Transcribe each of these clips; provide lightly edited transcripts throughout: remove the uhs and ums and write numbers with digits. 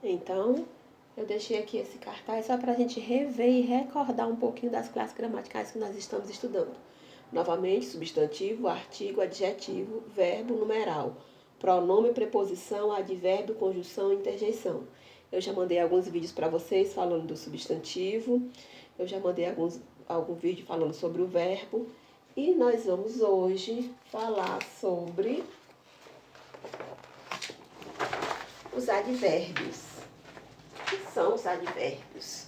Então, eu deixei aqui esse cartaz só para a gente rever e recordar um pouquinho das classes gramaticais que nós estamos estudando. Novamente, substantivo, artigo, adjetivo, verbo, numeral, pronome, preposição, advérbio, conjunção e interjeição. Eu já mandei alguns vídeos para vocês falando do substantivo, eu já mandei algum vídeo falando sobre o verbo, e nós vamos hoje falar sobre os advérbios. O que são os advérbios?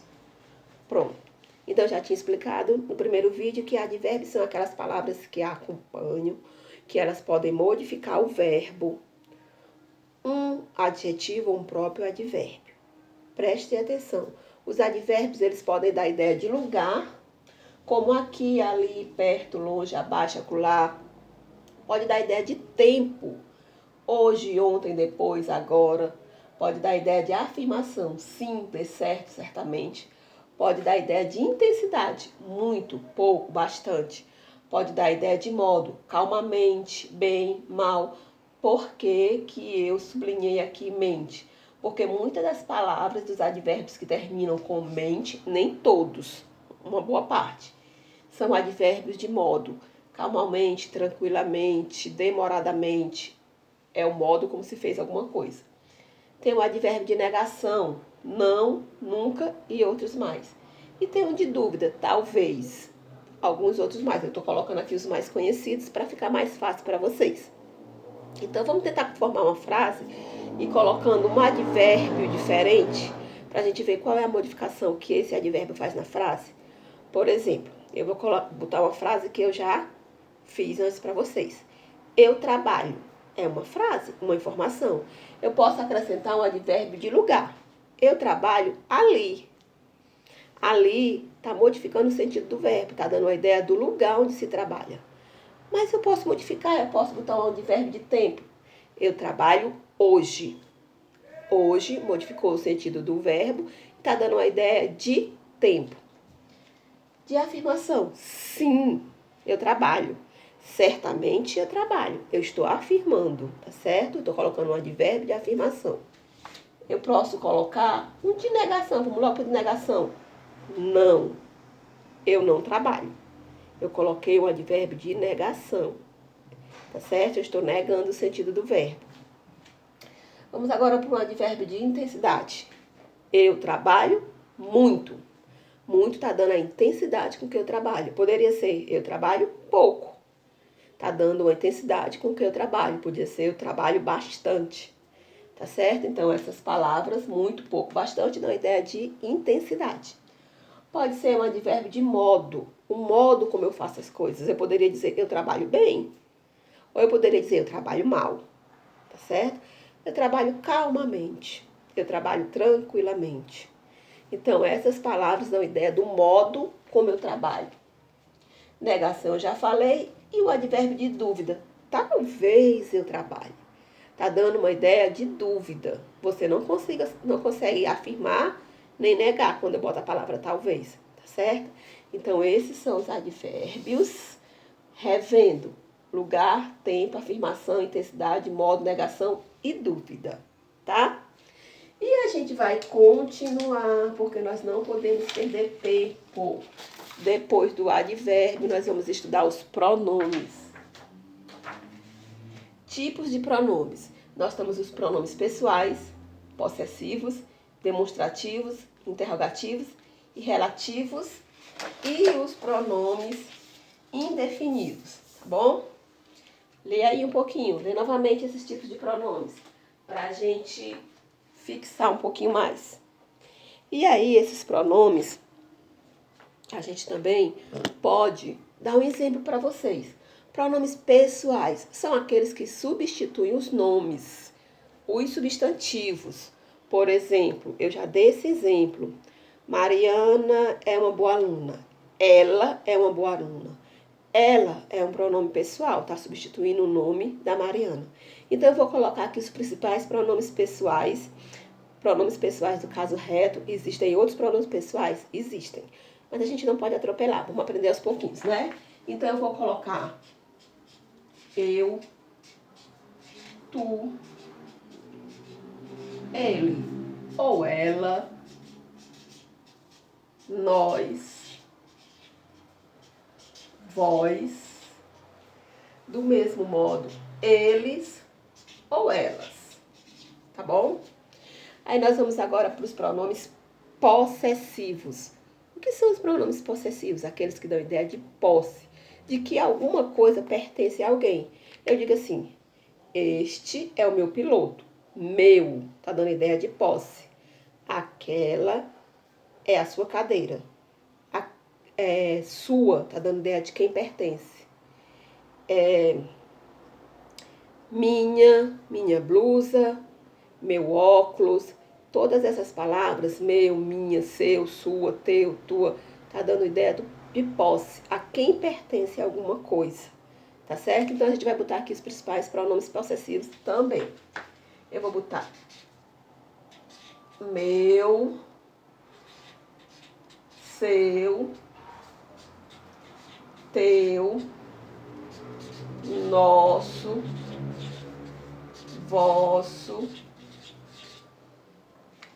Pronto. Então, eu já tinha explicado no primeiro vídeo que advérbios são aquelas palavras que acompanham, que elas podem modificar o verbo, um adjetivo ou um próprio advérbio. Prestem atenção. Os advérbios, eles podem dar ideia de lugar, como aqui, ali, perto, longe, abaixo, acolá. Pode dar ideia de tempo, hoje, ontem, depois, agora. Pode dar ideia de afirmação, sim, de certo, certamente. Pode dar ideia de intensidade, muito, pouco, bastante. Pode dar ideia de modo, calmamente, bem, mal. Por que que eu sublinhei aqui mente? Porque muitas das palavras dos advérbios que terminam com mente, nem todos, uma boa parte, são advérbios de modo, calmamente, tranquilamente, demoradamente. É o modo como se fez alguma coisa. Tem o advérbio de negação, não, nunca e outros mais. E tem um de dúvida, talvez, alguns outros mais. Eu estou colocando aqui os mais conhecidos para ficar mais fácil para vocês. Então, vamos tentar formar uma frase e colocando um advérbio diferente para a gente ver qual é a modificação que esse advérbio faz na frase. Por exemplo, eu vou botar uma frase que eu já fiz antes para vocês. Eu trabalho. É uma frase, uma informação. Eu posso acrescentar um advérbio de lugar. Eu trabalho ali. Ali está modificando o sentido do verbo, está dando a ideia do lugar onde se trabalha. Mas eu posso modificar, eu posso botar um advérbio de tempo. Eu trabalho hoje. Hoje modificou o sentido do verbo, está dando uma ideia de tempo. De afirmação, sim, eu trabalho. Certamente eu trabalho. Eu estou afirmando, tá certo? Estou colocando um advérbio de afirmação. Eu posso colocar um de negação. Vamos logo para de negação. Não, eu não trabalho. Eu coloquei um advérbio de negação. Tá certo? Eu estou negando o sentido do verbo. Vamos agora para um advérbio de intensidade. Eu trabalho muito. Muito está dando a intensidade com que eu trabalho. Poderia ser eu trabalho pouco. Está dando uma intensidade com que eu trabalho. Podia ser eu trabalho bastante. Tá certo? Então, essas palavras, muito, pouco, bastante, dão a ideia de intensidade. Pode ser um advérbio de modo. O modo como eu faço as coisas. Eu poderia dizer que eu trabalho bem. Ou eu poderia dizer eu trabalho mal. Tá certo? Eu trabalho calmamente. Eu trabalho tranquilamente. Então, essas palavras dão a ideia do modo como eu trabalho. Negação eu já falei. E o advérbio de dúvida. Talvez eu trabalhe. Está dando uma ideia de dúvida. Você não consegue afirmar nem negar quando eu boto a palavra talvez. Tá certo? Então, esses são os advérbios. Revendo. Lugar, tempo, afirmação, intensidade, modo, negação e dúvida. Tá? E a gente vai continuar, porque nós não podemos perder tempo. Depois do advérbio, nós vamos estudar os pronomes. Tipos de pronomes. Nós temos os pronomes pessoais, possessivos, demonstrativos, interrogativos e relativos e os pronomes indefinidos, tá bom? Lê aí um pouquinho, lê novamente esses tipos de pronomes, para a gente fixar um pouquinho mais. E aí, esses pronomes, a gente também pode dar um exemplo para vocês. Pronomes pessoais são aqueles que substituem os nomes, os substantivos. Por exemplo, eu já dei esse exemplo. Mariana é uma boa aluna. Ela é uma boa aluna. Ela é um pronome pessoal, está substituindo o nome da Mariana. Então, eu vou colocar aqui os principais pronomes pessoais. Pronomes pessoais do caso reto. Existem outros pronomes pessoais? Existem. Mas a gente não pode atropelar. Vamos aprender aos pouquinhos, né? Então, eu vou colocar eu, tu, ele. ou ela, nós, vós, do mesmo modo, eles ou elas, tá bom? Aí nós vamos agora para os pronomes possessivos. O que são os pronomes possessivos? Aqueles que dão ideia de posse, de que alguma coisa pertence a alguém. Eu digo assim, este é o meu piloto, meu, tá dando ideia de posse. Aquela é a sua cadeira, é sua, tá dando ideia de quem pertence. Minha blusa, meu óculos, todas essas palavras, meu, minha, seu, sua, teu, tua, tá dando ideia de posse, a quem pertence alguma coisa, tá certo? Então a gente vai botar aqui os principais pronomes possessivos também. Eu vou botar meu, seu, teu, nosso, vosso.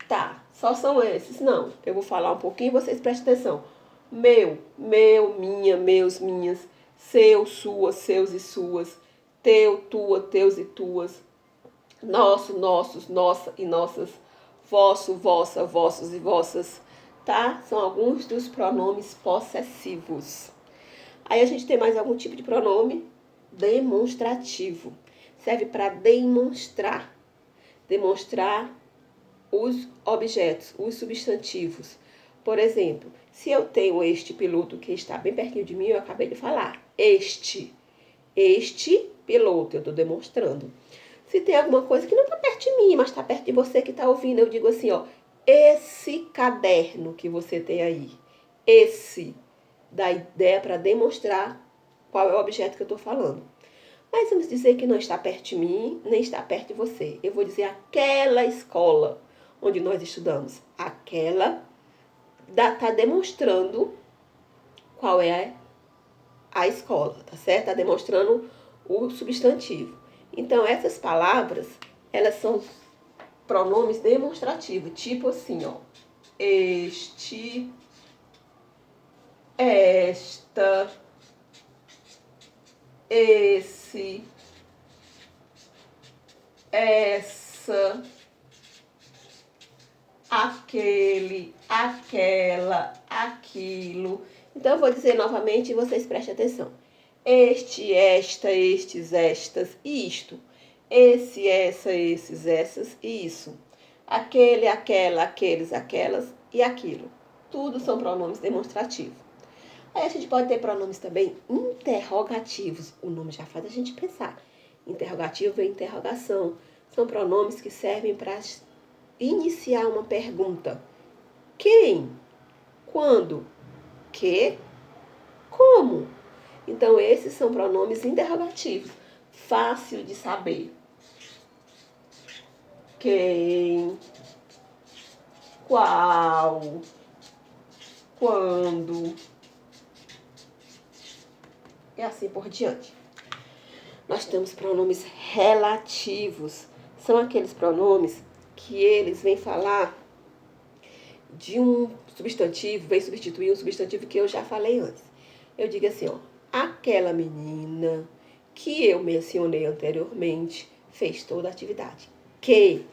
Tá, só são esses? Não, eu vou falar um pouquinho, vocês prestem atenção. Meu, minha, meus, minhas. Seu, sua, seus e suas. Teu, tua, teus e tuas. Nosso, nossos, nossa e nossas. Vosso, vossa, vossos e vossas. Tá? São alguns dos pronomes possessivos. Aí a gente tem mais algum tipo de pronome demonstrativo. Serve para demonstrar. Demonstrar os objetos, os substantivos. Por exemplo, se eu tenho este piloto que está bem pertinho de mim, eu acabei de falar. Este piloto, eu estou demonstrando. Se tem alguma coisa que não está perto de mim, mas está perto de você que está ouvindo, eu digo assim, ó. Esse caderno que você tem aí. Esse dá ideia para demonstrar qual é o objeto que eu estou falando. Mas vamos dizer que não está perto de mim, nem está perto de você. Eu vou dizer aquela escola onde nós estudamos. Aquela está demonstrando qual é a escola, tá certo? Está demonstrando o substantivo. Então, essas palavras, elas são pronomes demonstrativos, tipo assim, ó. Este, esta, esse, essa, aquele, aquela, aquilo. Então, eu vou dizer novamente e vocês prestem atenção. Este, esta, estes, estas e isto. Esse, essa, esses, essas e isso. Aquele, aquela, aqueles, aquelas e aquilo. Tudo são pronomes demonstrativos. Aí a gente pode ter pronomes também interrogativos. O nome já faz a gente pensar. Interrogativo é interrogação. São pronomes que servem para iniciar uma pergunta. Quem? Quando? Que? Como? Então, esses são pronomes interrogativos. Fácil de saber. Quem? Qual? Quando? E assim por diante. Nós temos pronomes relativos. São aqueles pronomes que eles vêm falar de um substantivo, vem substituir um substantivo que eu já falei antes. Eu digo assim, ó, aquela menina que eu mencionei anteriormente fez toda a atividade. Que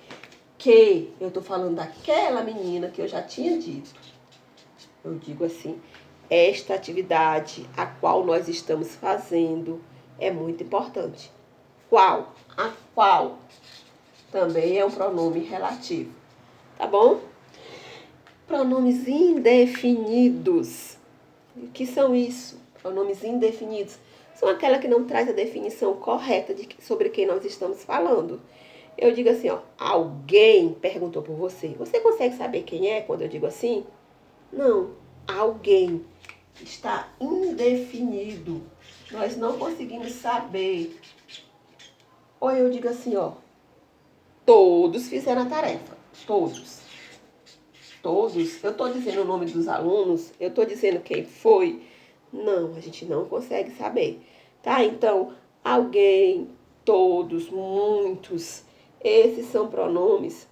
eu tô falando daquela menina que eu já tinha dito. Eu digo assim, esta atividade a qual nós estamos fazendo é muito importante. Qual? A qual também é um pronome relativo. Tá bom? Pronomes indefinidos. O que são isso? Pronomes indefinidos. São aquela que não traz a definição correta sobre quem nós estamos falando. Eu digo assim, ó, alguém perguntou por você. Você consegue saber quem é quando eu digo assim? Não, alguém. Está indefinido. Nós não conseguimos saber. Ou eu digo assim, ó, todos fizeram a tarefa. Todos. Todos. Eu estou dizendo o nome dos alunos, eu estou dizendo quem foi. Não, a gente não consegue saber. Tá? Então, alguém, todos, muitos. Esses são pronomes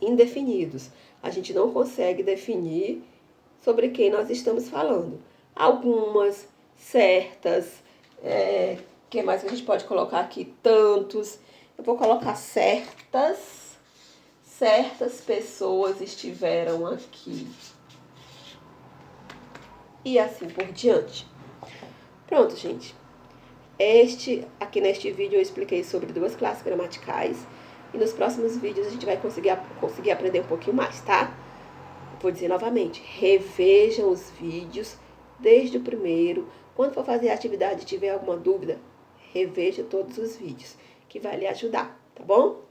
indefinidos. A gente não consegue definir sobre quem nós estamos falando. Algumas, certas, que mais que a gente pode colocar aqui? Tantos. Eu vou colocar certas pessoas estiveram aqui. E assim por diante. Pronto, gente. Aqui neste vídeo eu expliquei sobre 2 classes gramaticais. E nos próximos vídeos a gente vai conseguir aprender um pouquinho mais, tá? Vou dizer novamente, revejam os vídeos desde o primeiro. Quando for fazer a atividade e tiver alguma dúvida, reveja todos os vídeos, que vai lhe ajudar, tá bom?